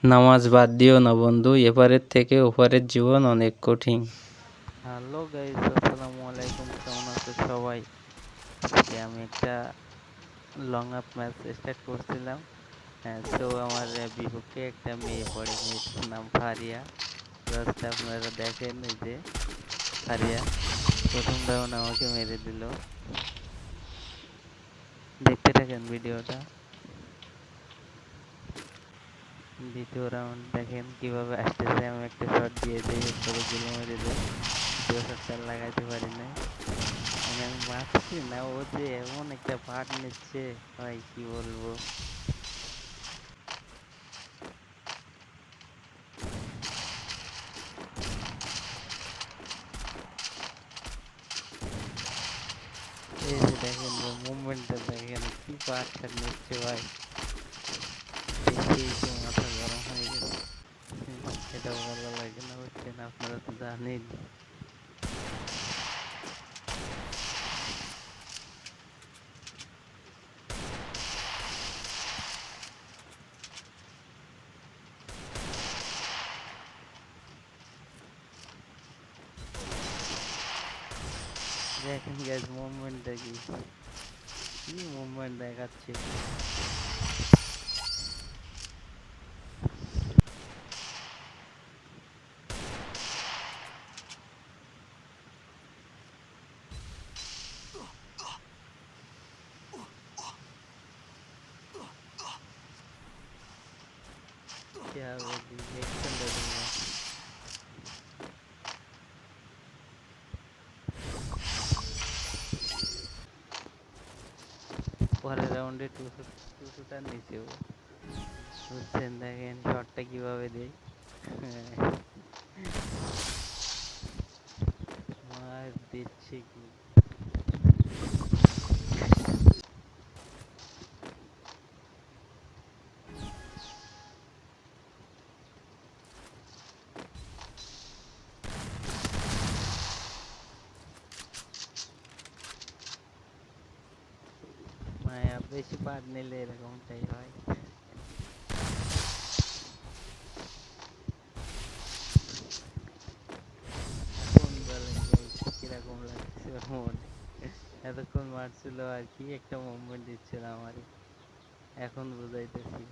নামাজ বাদ দিও না বন্ধু, এপারের থেকে ওপারের জীবন অনেক কঠিন। হ্যালো গাইস, আসসালামু আলাইকুম। কেমন আছো সবাই? আজকে আমি একটা লং আপ ম্যাচ স্টার্ট করছিলাম। হ্যাঁ, তো আমার বিপক্ষে একটা মেয়ে পড়ে, মেয়েটার নাম ফারিয়া। জাস্ট আপনারা দেখেন, এই যে ফারিয়া প্রথম রাউন্ড আমাকে মেরে দিল। দেখতে থাকেন ভিডিওটা। দ্বিতীয় রাউন্ড দেখেন কিভাবে আসতেছে, আমি একটা শট দিয়ে দিই, উপরে গুলো মেরে দেয়। দ্বিতীয় শটটা লাগাইতে পারি নাই, মানে আমি বাঁচছি না। ও যে এমন একটা পার্ট নিচ্ছে, ভাই কি বলবো। এই যে দেখেন ভাই, মুভমেন্টটা দেখেন, কি পার্ট নিচ্ছে ভাই। দেখেই তো মাথা গরম হয়ে গেছে। এটা ভালো লাগে না, বুঝছেন? আপনারা তো জানেন। দেখেন গ্যাস, মুভমেন্টটা কি, কি মুভমেন্ট দেখাচ্ছে। क्या बोली, एक्शन दे दूंगा। পরের রাউন্ডে টু শুটার নিচে ও, বুঝছেন? দেখেন শটটা কিভাবে দেয়। মার দিচ্ছে কি। মায়া বেশি পার নিলে এরকমটাই হয়। এখন বলেন গাইস, কিরকম লাগছে ওর মনে? এতক্ষণ মারছিল আর কি একটা মুভমেন্ট দিচ্ছিল আমারই, এখন বুঝাইতেছি।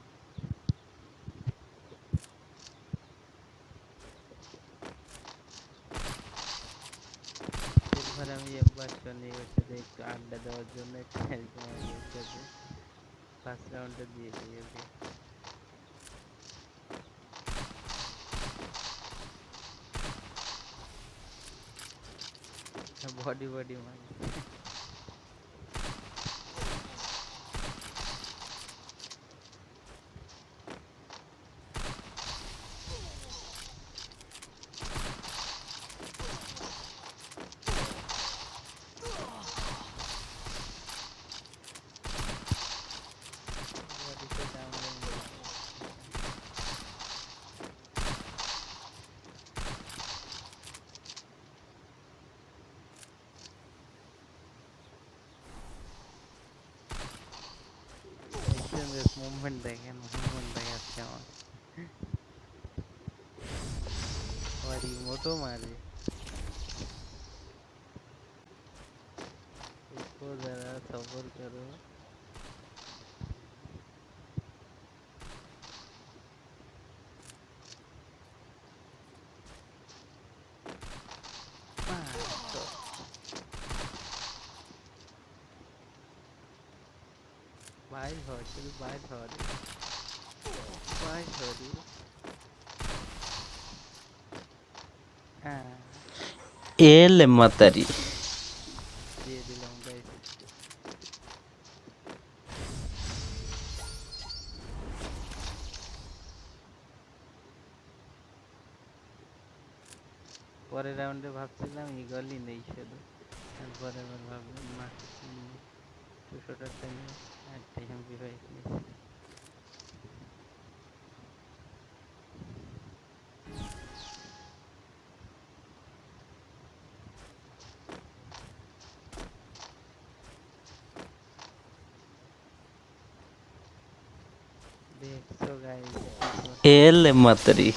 এরপর আমি একবার শনি ওর সাথে একটু আড্ডা দেওয়ার জন্য একটু এরকম আমি ওর সাথে ফার্স্ট রাউন্ডে দিয়ে দিই ওকে। বডি বডি মারি। বডিতে কামড়ে মেরেছে। দেখছেন বেশ, মুভমেন্ট দেখেন, মুভমেন্ট দেখাচ্ছে আমার। আবার ইমোটও মারে। इसको जरा सबर करो। মারতো। বাইর হ, শুধু বাইর হ রে, বাইর হ রে। হ্যাঁ, এল মাতারি। দিয়ে দিলাম গাইস। পরের রাউন্ডে ভাবছিলাম ইগলই নেই শুধু, তারপরে আবার ভাবলাম না, টু শটারটা নিয়ে একটা এমপি5 নিয়েছি। দেখছো গাইস কি করছে। এল মাতারি